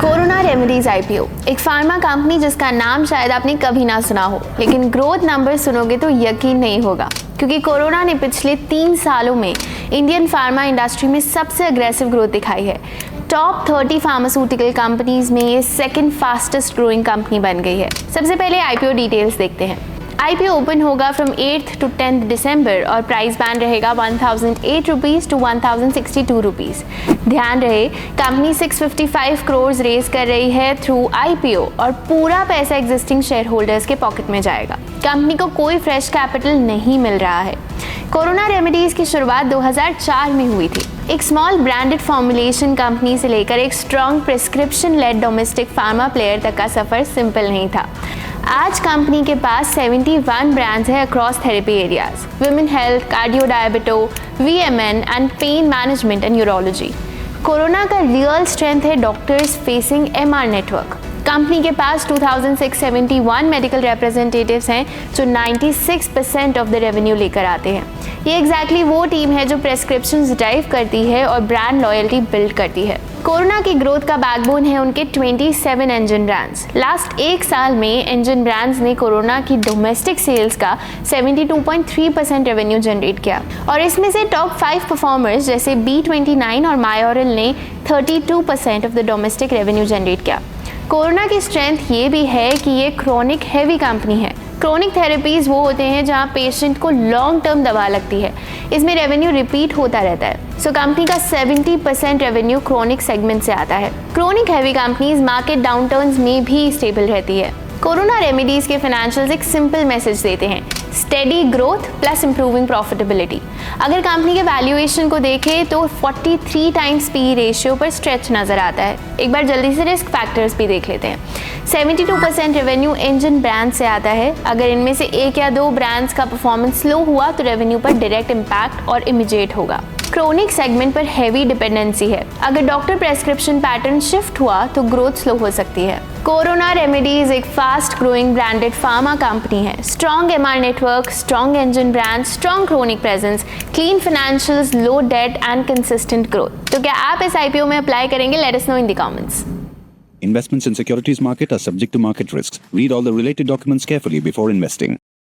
Corona remedies IPO, एक pharma company जिसका नाम शायद आपने कभी ना सुना हो, लेकिन ग्रोथ नंबर सुनोगे तो यकीन नहीं होगा, क्योंकि कोरोना ने पिछले 3 सालों में इंडियन फार्मा इंडस्ट्री में सबसे अग्रेसिव ग्रोथ दिखाई है। टॉप 30 फार्मास्यूटिकल कंपनीज में ये सेकंड फास्टेस्ट ग्रोइंग कंपनी बन गई है। सबसे पहले आईपीओ डिटेल्स देखते हैं। आईपीओ ओपन होगा फ्रॉम 8th to 10th दिसंबर और प्राइस बैंड रहेगा 1008 रुपीज़ to 1062 रुपीज़। ध्यान रहे, कंपनी 655 करोड़ रेज कर रही है थ्रू आईपीओ और पूरा पैसा एग्जिस्टिंग शेयर होल्डर्स के पॉकेट में जाएगा। कंपनी को कोई फ्रेश कैपिटल नहीं मिल रहा है। कोरोना रेमेडीज की शुरुआत 2004 में हुई थी। एक स्मॉल ब्रांडेड फॉर्मुलेशन कंपनी से लेकर एक strong prescription led domestic pharma player तक का सफर सिंपल नहीं था। आज कंपनी के पास 71 ब्रांड्स हैं across therapy areas, women health, cardio diabeto, VMN and pain management and neurology. Corona का रियल स्ट्रेंथ है doctors facing MR network. Company के पास 2671 मेडिकल रिप्रेजेंटेटिव्स हैं जो 96% ऑफ द रेवेन्यू लेकर आते हैं। ये एग्जैक्टली वो टीम है जो प्रेस्क्रिप्शंस ड्राइव करती है और ब्रांड लॉयल्टी बिल्ड करती है। कोरोना की ग्रोथ का बैकबोन है उनके 27 इंजन ब्रांड्स। लास्ट 1 साल में इंजन ब्रांड्स ने कोरोना की डोमेस्टिक सेल्स का 72.3% रेवेन्यू जनरेट किया और इसमें से टॉप 5 परफॉर्मर्स जैसे B29 और मायोरल ने 32% of the domestic revenue generate किया। कोरोना की स्ट्रेंथ ये भी है कि ये क्रोनिक हैवी कंपनी है। क्रोनिक थेरेपीज वो होते हैं जहां पेशेंट को लॉन्ग टर्म दवा लगती है। इसमें रेवेन्यू रिपीट होता रहता है। सो कंपनी का 70% रेवेन्यू क्रोनिक सेगमेंट से आता है। क्रोनिक हैवी कंपनीज मार्केट डाउनटर्न्स में भी स्टेबल रहती है। कोरोना रेमेडीज के फाइनेंशियल्स एक सिंपल मैसेज देते हैं, steady growth plus improving profitability. अगर कंपनी के वैल्यूएशन को देखें तो 43 टाइम्स पी रेशियो पर स्ट्रेच नजर आता है। एक बार जल्दी से रिस्क फैक्टर्स भी देख लेते हैं। 72% रेवेन्यू इंजन ब्रांड से आता है। अगर इनमें से 1 या 2 ब्रांड्स का परफॉर्मेंस स्लो हुआ तो रेवेन्यू पर डायरेक्ट इम्पैक्ट और इमीडिएट होगा। क्रोनिक सेगमेंट पर हैवी डिपेंडेंसी है। अगर डॉक्टर प्रेस्क्रिप्शन पैटर्न शिफ्ट हुआ तो ग्रोथ स्लो हो सकती है। कोरोना रेमेडीज एक fast growing branded pharma company है। Strong MR network, strong engine brand, strong chronic presence, clean financials, low debt and consistent growth. तो क्या आप इस आईपीओ में अप्लाई करेंगे? Let us know in the comments. Investments in securities market are subject to market risks. Read all the related documents carefully before investing.